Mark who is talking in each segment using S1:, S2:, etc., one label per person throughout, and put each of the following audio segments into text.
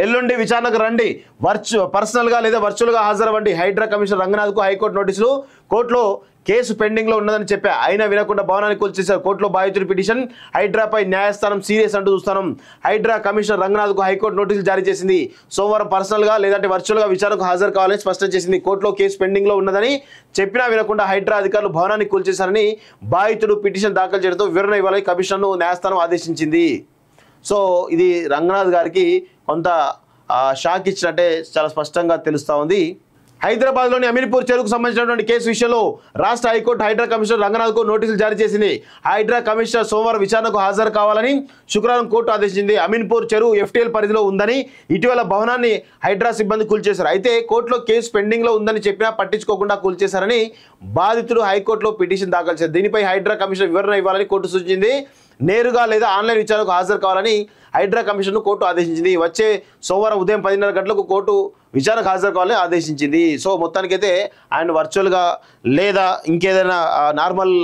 S1: ఎల్లుండి విచారణకు రండి, పర్సనల్గా లేదా వర్చువల్గా హాజరవ్వండి. హైడ్రా కమిషనర్ రంగనాథ్కు హైకోర్టు నోటీసులు. కోర్టులో కేసు పెండింగ్లో ఉన్నదని చెప్పా, అయినా వినకుండా భవనాన్ని కూల్చేశారు. కోర్టులో బాధితుడి పిటిషన్. హైడ్రాపై న్యాయస్థానం సీరియస్ అంటూ చూస్తాం. హైడ్రా కమిషనర్ రంగనాథ్కు హైకోర్టు నోటీసులు జారీ చేసింది. సోమవారం పర్సనల్గా లేదంటే వర్చువల్గా విచారణకు హాజరు కావాలని స్పష్టం చేసింది. కోర్టులో కేసు పెండింగ్లో ఉన్నదని చెప్పినా వినకుండా హైడ్రా అధికారులు భవనాన్ని కూల్చేశారని బాధితుడు పిటిషన్ దాఖలు చేయడంతో వివరణ ఇవ్వాలని కమిషనర్ను న్యాయస్థానం ఆదేశించింది. సో ఇది రంగనాథ్ గారికి కొంత షాక్ ఇచ్చినట్టే చాలా స్పష్టంగా తెలుస్తూ ఉంది. హైదరాబాద్లోని అమీన్పూర్ చెరువుకు సంబంధించినటువంటి కేసు విషయంలో రాష్ట్ర హైకోర్టు హైడ్రా కమిషనర్ రంగనాథ్కు నోటీసులు జారీ చేసింది. హైడ్రా కమిషనర్ సోమవారం విచారణకు హాజరు కావాలని శుక్రవారం కోర్టు ఆదేశించింది. అమీన్పూర్ చెరువు ఎఫ్టీఎల్ పరిధిలో ఉందని, ఇటీవల భవనాన్ని హైడ్రా సిబ్బంది కూల్చేశారు. అయితే కోర్టులో కేసు పెండింగ్లో ఉందని చెప్పినా పట్టించుకోకుండా కూల్చేశారని బాధితుడు హైకోర్టులో పిటిషన్ దాఖలు చేశారు. దీనిపై హైడ్రా కమిషనర్ వివరణ ఇవ్వాలని కోర్టు సూచించింది. నేరుగా లేదా ఆన్లైన్ విచారణకు హాజరు కావాలని హైడ్రా కమిషన్ను కోర్టు ఆదేశించింది. వచ్చే సోమవారం ఉదయం 10:30 గంటలకు కోర్టు విచారణకు హాజరు కావాలని ఆదేశించింది. సో మొత్తానికైతే ఆయన వర్చువల్గా లేదా ఇంకేదైనా నార్మల్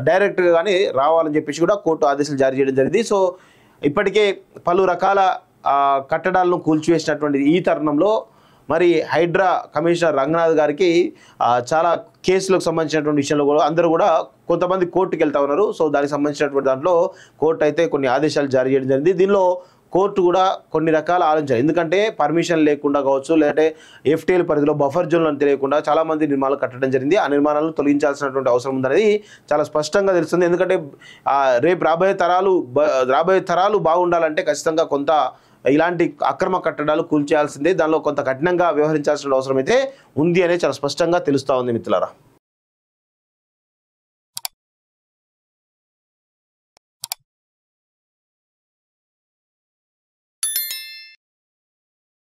S1: డైరెక్ట్గా కానీ రావాలని చెప్పేసి కూడా కోర్టు ఆదేశాలు జారీ చేయడం జరిగింది. సో ఇప్పటికే పలు రకాల కట్టడాలను కూల్చివేసినటువంటి ఈ తరుణంలో మరి హైడ్రా కమిషనర్ రంగనాథ్ గారికి చాలా కేసులకు సంబంధించినటువంటి విషయంలో కూడా అందరూ కూడా కొంతమంది కోర్టుకు వెళ్తా ఉన్నారు. సో దానికి సంబంధించినటువంటి దాంట్లో కోర్టు అయితే కొన్ని ఆదేశాలు జారీ చేయడం జరిగింది. దీనిలో కోర్టు కూడా కొన్ని రకాల ఆలోచించారు. ఎందుకంటే పర్మిషన్ లేకుండా కావచ్చు, లేదంటే ఎఫ్టీఎల్ పరిధిలో బఫర్ జోన్లు అని తెలియకుండా చాలామంది నిర్మాణాలు కట్టడం జరిగింది. ఆ నిర్మాణాలను తొలగించాల్సినటువంటి అవసరం ఉందనేది చాలా స్పష్టంగా తెలుస్తుంది. ఎందుకంటే రేపు రాబోయే తరాలు బాగుండాలంటే ఖచ్చితంగా కొంత ఇలాంటి అక్రమ కట్టడాలు కూల్చేయాల్సిందే. దానిలో కొంత కఠినంగా వ్యవహరించాల్సిన అవసరం అయితే ఉంది అనేది చాలా స్పష్టంగా తెలుస్తూ ఉంది మిత్రులారా.